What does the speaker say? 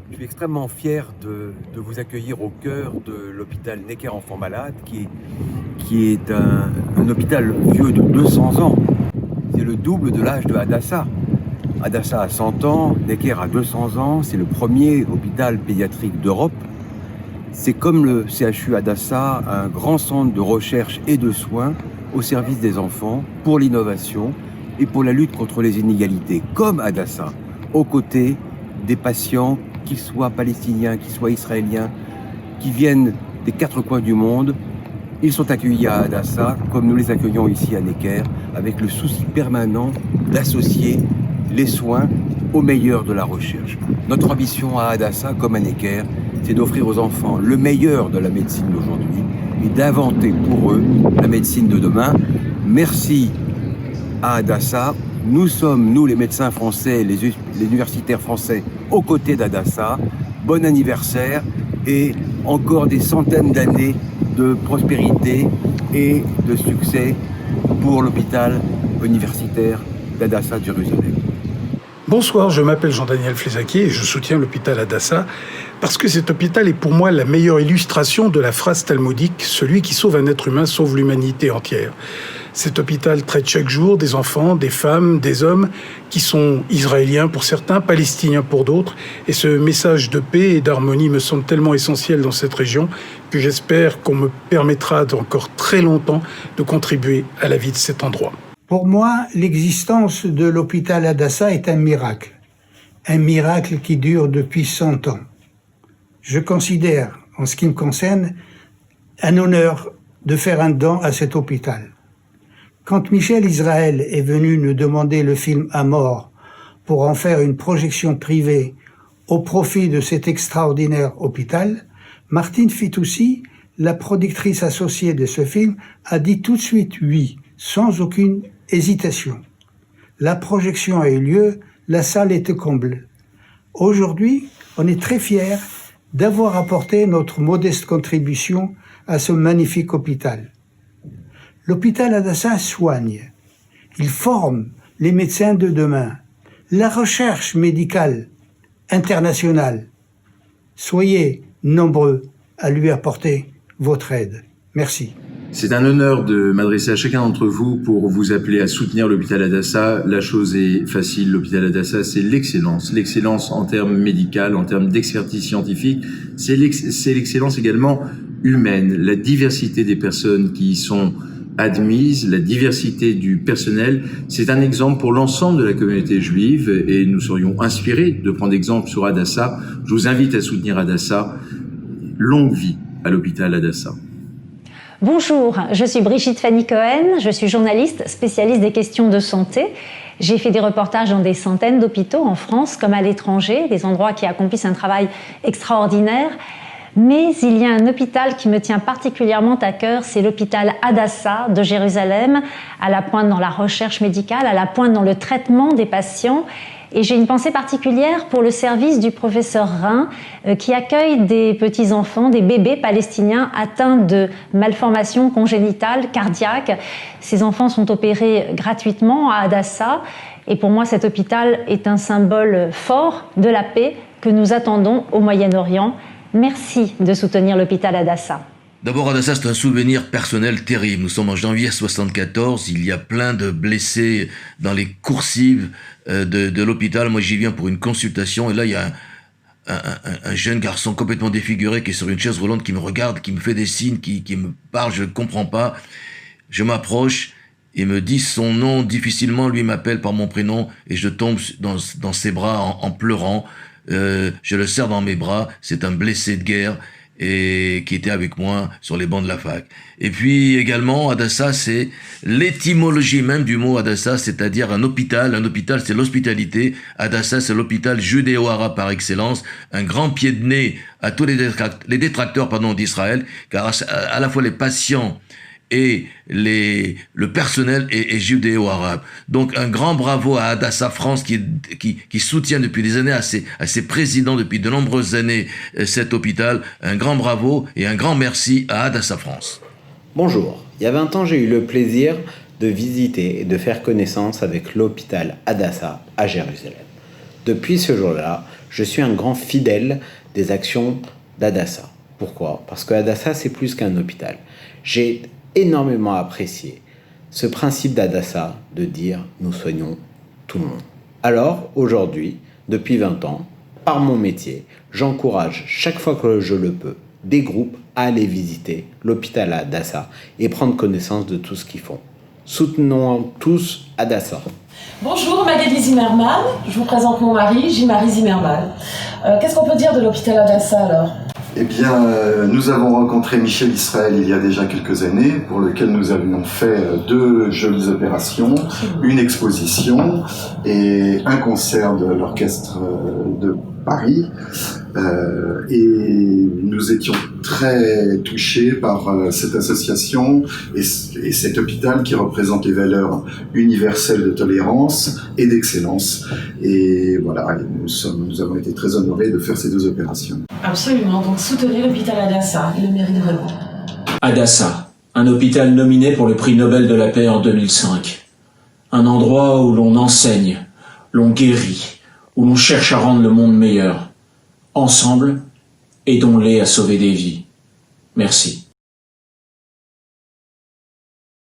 Je suis extrêmement fier de vous accueillir au cœur de l'hôpital Necker Enfants Malades, qui est un hôpital vieux de 200 ans. C'est le double de l'âge de Hadassa. Hadassa a 100 ans, Necker a 200 ans, c'est le premier hôpital pédiatrique d'Europe. C'est comme le CHU Hadassa, un grand centre de recherche et de soins au service des enfants, pour l'innovation et pour la lutte contre les inégalités, comme Hadassa, aux côtés des patients, qu'ils soient palestiniens, qu'ils soient israéliens, qui viennent des 4 coins du monde. Ils sont accueillis à Hadassa, comme nous les accueillons ici à Necker, avec le souci permanent d'associer les soins au meilleur de la recherche. Notre ambition à Hadassa, comme à Necker, c'est d'offrir aux enfants le meilleur de la médecine d'aujourd'hui et d'inventer pour eux la médecine de demain. Merci à Hadassa. Nous sommes, nous les médecins français, les universitaires français, aux côtés d'Hadassa. Bon anniversaire et encore des centaines d'années de prospérité et de succès pour l'hôpital universitaire d'Hadassa de Jérusalem. Bonsoir, je m'appelle Jean-Daniel Flézaquier et je soutiens l'hôpital Hadassa parce que cet hôpital est pour moi la meilleure illustration de la phrase talmudique « Celui qui sauve un être humain sauve l'humanité entière ». Cet hôpital traite chaque jour des enfants, des femmes, des hommes qui sont israéliens pour certains, palestiniens pour d'autres. Et ce message de paix et d'harmonie me semble tellement essentiel dans cette région que j'espère qu'on me permettra encore très longtemps de contribuer à la vie de cet endroit. Pour moi, l'existence de l'hôpital Hadassa est un miracle qui dure depuis 100 ans. Je considère, en ce qui me concerne, un honneur de faire un don à cet hôpital. Quand Michel Israël est venu nous demander le film À mort pour en faire une projection privée au profit de cet extraordinaire hôpital, Martine Fitoussi, la productrice associée de ce film, a dit tout de suite oui, sans aucune hésitation. La projection a eu lieu, la salle était comble. Aujourd'hui, on est très fiers d'avoir apporté notre modeste contribution à ce magnifique hôpital. L'hôpital Hadassa soigne, il forme les médecins de demain, la recherche médicale internationale. Soyez nombreux à lui apporter votre aide. Merci. C'est un honneur de m'adresser à chacun d'entre vous pour vous appeler à soutenir l'hôpital Hadassa. La chose est facile, l'hôpital Hadassa, c'est l'excellence. L'excellence en termes médicaux, en termes d'expertise scientifique. C'est l'excellence également humaine, la diversité des personnes qui y sont admises, la diversité du personnel. C'est un exemple pour l'ensemble de la communauté juive et nous serions inspirés de prendre exemple sur Hadassa. Je vous invite à soutenir Hadassa. Longue vie à l'hôpital Hadassa. Bonjour, je suis Brigitte Fanny Cohen, je suis journaliste spécialiste des questions de santé. J'ai fait des reportages dans des centaines d'hôpitaux en France comme à l'étranger, des endroits qui accomplissent un travail extraordinaire. Mais il y a un hôpital qui me tient particulièrement à cœur, c'est l'hôpital Hadassa de Jérusalem, à la pointe dans la recherche médicale, à la pointe dans le traitement des patients. Et j'ai une pensée particulière pour le service du professeur Rhin qui accueille des petits-enfants, des bébés palestiniens atteints de malformations congénitales, cardiaques. Ces enfants sont opérés gratuitement à Hadassa. Et pour moi, cet hôpital est un symbole fort de la paix que nous attendons au Moyen-Orient. Merci de soutenir l'hôpital Hadassa. D'abord, Hadassa, c'est un souvenir personnel terrible. Nous sommes en janvier 1974. Il y a plein de blessés dans les coursives de l'hôpital. Moi, j'y viens pour une consultation. Et là, il y a un jeune garçon complètement défiguré qui est sur une chaise roulante, qui me regarde, qui me fait des signes, qui me parle. Je ne comprends pas. Je m'approche. Il me dit son nom difficilement. Lui m'appelle par mon prénom. Et je tombe dans ses bras en pleurant. Je le serre dans mes bras. C'est un blessé de guerre et qui était avec moi sur les bancs de la fac. Et puis également, Hadassa, c'est l'étymologie même du mot Hadassa, c'est-à-dire un hôpital. Un hôpital, c'est l'hospitalité. Hadassa, c'est l'hôpital judéo-arabe par excellence. Un grand pied de nez à tous les détracteurs d'Israël, car à la fois les patients et le personnel est judéo-arabe. Donc un grand bravo à Hadassa France qui soutient depuis des années, à ses présidents depuis de nombreuses années cet hôpital. Un grand bravo et un grand merci à Hadassa France. Bonjour, il y a 20 ans j'ai eu le plaisir de visiter et de faire connaissance avec l'hôpital Hadassa à Jérusalem. Depuis ce jour-là, je suis un grand fidèle des actions d'Hadassah. Pourquoi? Parce que Hadassah, c'est plus qu'un hôpital. J'ai énormément apprécié ce principe d'Hadassah de dire « nous soignons tout le monde ». Alors, aujourd'hui, depuis 20 ans, par mon métier, j'encourage chaque fois que je le peux des groupes à aller visiter l'hôpital Hadassah et prendre connaissance de tout ce qu'ils font. Soutenons tous Hadassah. Bonjour, Magali Zimmerman. Je vous présente mon mari, Jean-Marie Zimmerman. Qu'est-ce qu'on peut dire de l'hôpital Hadassah alors? Eh bien, nous avons rencontré Michel Israël il y a déjà quelques années, pour lequel nous avions fait 2 jolies opérations, une exposition et un concert de l'orchestre de Paris. Et nous étions très touchés par cette association et cet hôpital qui représente les valeurs universelles de tolérance et d'excellence. Et voilà, nous avons été très honorés de faire ces 2 opérations. Absolument, donc soutenez l'hôpital Hadassah, il le mérite vraiment. Hadassah, un hôpital nominé pour le prix Nobel de la paix en 2005. Un endroit où l'on enseigne, l'on guérit, où l'on cherche à rendre le monde meilleur. Ensemble, aidons-les à sauver des vies. Merci.